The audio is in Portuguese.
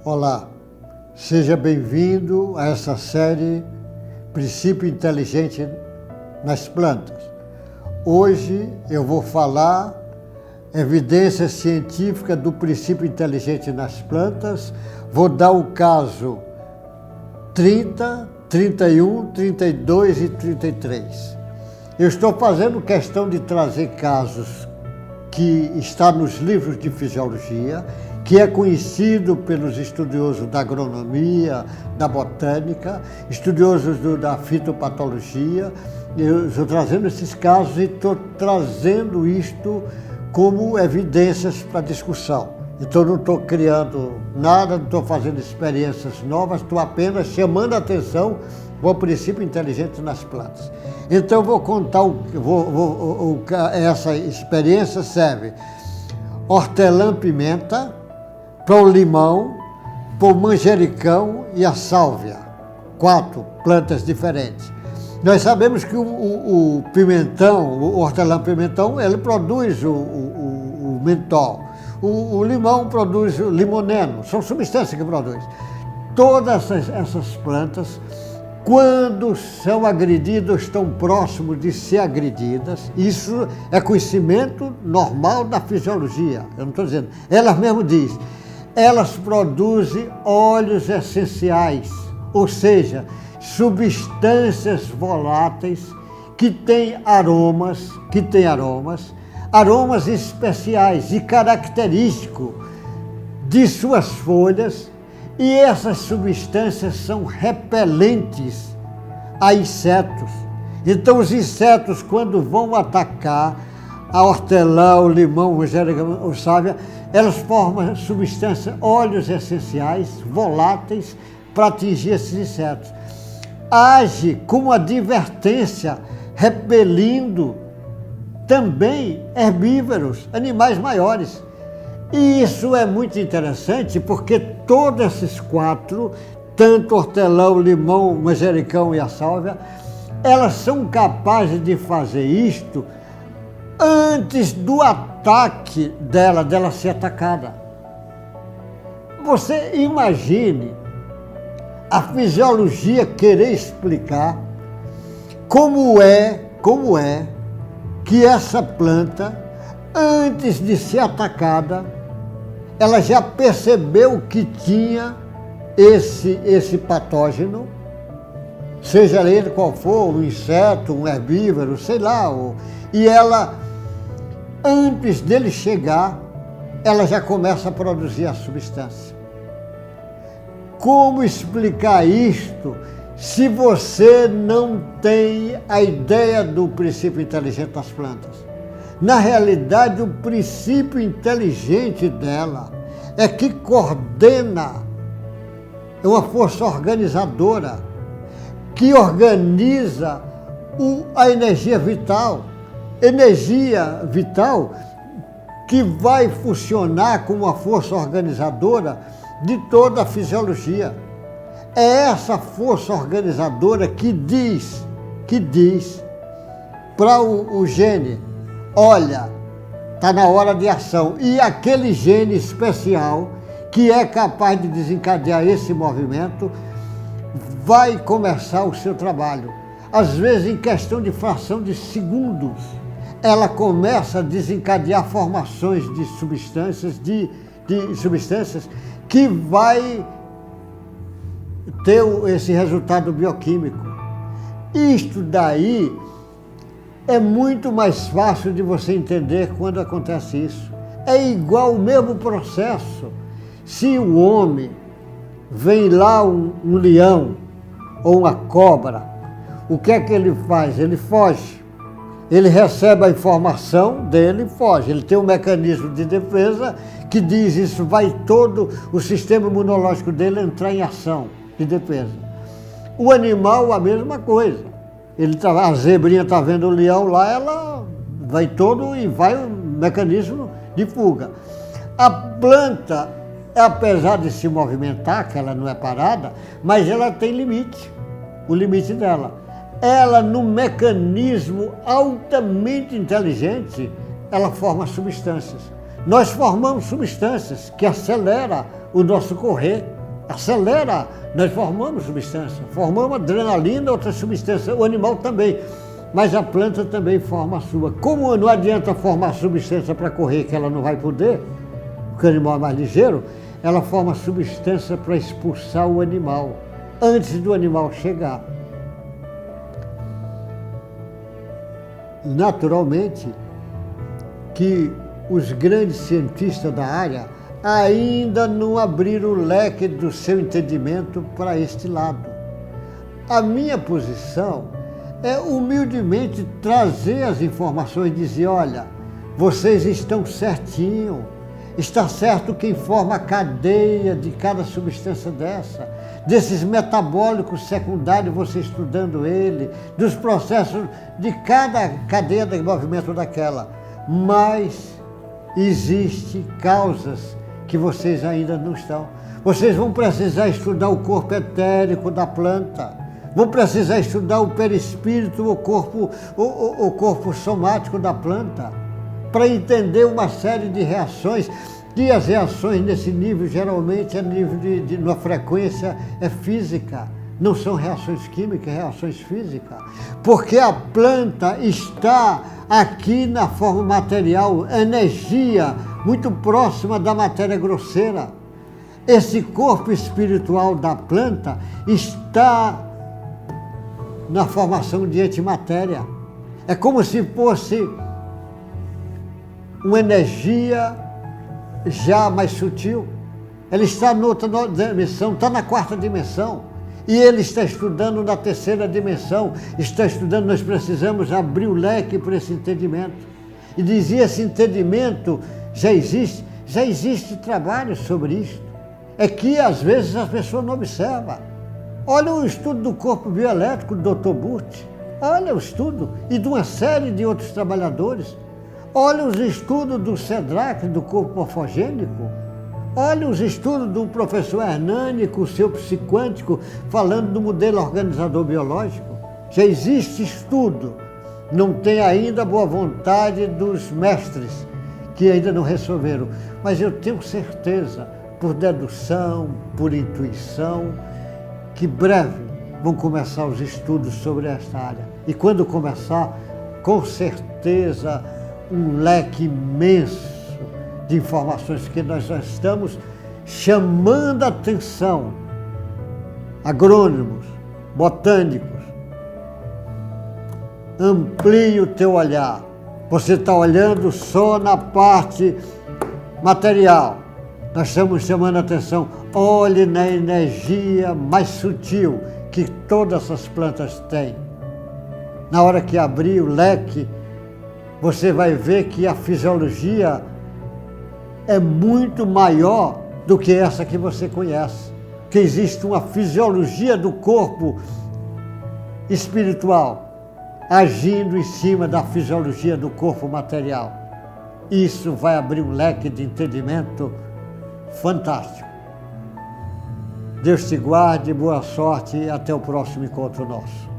Olá, seja bem-vindo a essa série Princípio Inteligente nas Plantas. Hoje eu vou falar evidência científica do princípio inteligente nas plantas. Vou dar o caso 30, 31, 32 e 33. Eu estou fazendo questão de trazer casos que está nos livros de fisiologia, que é conhecido pelos estudiosos da agronomia, da botânica, estudiosos da fitopatologia. Eu estou trazendo esses casos e estou trazendo isto como evidências para discussão. Então não estou criando nada, não estou fazendo experiências novas, estou apenas chamando a atenção para o princípio inteligente nas plantas. Então eu vou contar, essa experiência serve hortelã-pimenta, para o limão, para o manjericão e a sálvia. 4 plantas diferentes. Nós sabemos que o pimentão, o hortelã-pimentão, ele produz o mentol. O limão produz o limoneno, são substâncias que produz. Todas essas plantas, quando são agredidas, estão próximos de ser agredidas. Isso é conhecimento normal da fisiologia. Eu não estou dizendo. Elas mesmo dizem. Elas produzem óleos essenciais, ou seja, substâncias voláteis que têm aromas especiais e característicos de suas folhas, e essas substâncias são repelentes a insetos. Então os insetos, quando vão atacar a hortelã, o limão, o manjericão, o sálvia, elas formam substâncias, óleos essenciais, voláteis, para atingir esses insetos. Age como advertência, repelindo também herbívoros, animais maiores. E isso é muito interessante porque todos esses 4, tanto o hortelã, o limão, o manjericão e a sálvia, elas são capazes de fazer isto antes do ataque dela ser atacada. Você imagine a fisiologia querer explicar como é que essa planta, antes de ser atacada, ela já percebeu que tinha esse patógeno, seja ele qual for, um inseto, um herbívoro, sei lá, e ela, antes dele chegar, ela já começa a produzir a substância. Como explicar isto se você não tem a ideia do princípio inteligente das plantas? Na realidade, o princípio inteligente dela é que coordena, é uma força organizadora, que organiza a energia vital que vai funcionar como uma força organizadora de toda a fisiologia. É essa força organizadora que diz para o gene: olha, está na hora de ação. E aquele gene especial que é capaz de desencadear esse movimento vai começar o seu trabalho. Às vezes, em questão de fração de segundos, ela começa a desencadear formações de substâncias, substâncias que vai ter esse resultado bioquímico. Isto daí é muito mais fácil de você entender quando acontece isso. É igual o mesmo processo. Se o homem vem lá um leão ou uma cobra, o que é que ele faz? Ele foge. Ele recebe a informação dele e foge. Ele tem um mecanismo de defesa que diz isso, vai todo o sistema imunológico dele entrar em ação de defesa. O animal, a mesma coisa. A zebrinha está vendo o leão lá, ela vai todo e vai o mecanismo de fuga. A planta, apesar de se movimentar, que ela não é parada, mas ela tem limite, o limite dela. Ela, no mecanismo altamente inteligente, ela forma substâncias. Nós formamos substâncias que aceleram o nosso correr. Nós formamos substância, formamos adrenalina, outra substância, o animal também, mas a planta também forma a sua. Como não adianta formar substância para correr, que ela não vai poder, porque o animal é mais ligeiro, ela forma substância para expulsar o animal, antes do animal chegar. Naturalmente que os grandes cientistas da área ainda não abriram o leque do seu entendimento para este lado. A minha posição é humildemente trazer as informações e dizer, olha, vocês estão certinho, está certo quem forma a cadeia de cada substância desses metabólicos secundários, você estudando ele, dos processos de cada cadeia de movimento daquela, mas existem causas que vocês ainda não estão. Vocês vão precisar estudar o corpo etérico da planta, vão precisar estudar o perispírito, o corpo somático da planta, para entender uma série de reações, que as reações nesse nível geralmente é nível de uma frequência física, não são reações químicas, reações físicas, porque a planta está aqui na forma material, energia muito próxima da matéria grosseira. Esse corpo espiritual da planta está na formação de antimatéria. É como se fosse uma energia já mais sutil. Ela está em outra dimensão, está na quarta dimensão. E ele está estudando na terceira dimensão, está estudando, nós precisamos abrir o leque para esse entendimento. E dizia, esse entendimento já existe trabalho sobre isso. É que às vezes as pessoas não observam. Olha o estudo do corpo bioelétrico do Dr. Burt, olha o estudo, e de uma série de outros trabalhadores. Olha os estudos do CEDRAC, do corpo morfogênico. Olha os estudos do professor Hernani, com o seu psiquântico, falando do modelo organizador biológico. Já existe estudo, não tem ainda a boa vontade dos mestres, que ainda não resolveram. Mas eu tenho certeza, por dedução, por intuição, que breve vão começar os estudos sobre esta área. E quando começar, com certeza, um leque imenso de informações que nós já estamos chamando a atenção, agrônomos, botânicos, amplie o teu olhar. Você está olhando só na parte material. Nós estamos chamando a atenção, olhe na energia mais sutil que todas essas plantas têm. Na hora que abrir o leque, você vai ver que a fisiologia é muito maior do que essa que você conhece. Que existe uma fisiologia do corpo espiritual agindo em cima da fisiologia do corpo material. Isso vai abrir um leque de entendimento fantástico. Deus te guarde, boa sorte e até o próximo encontro nosso.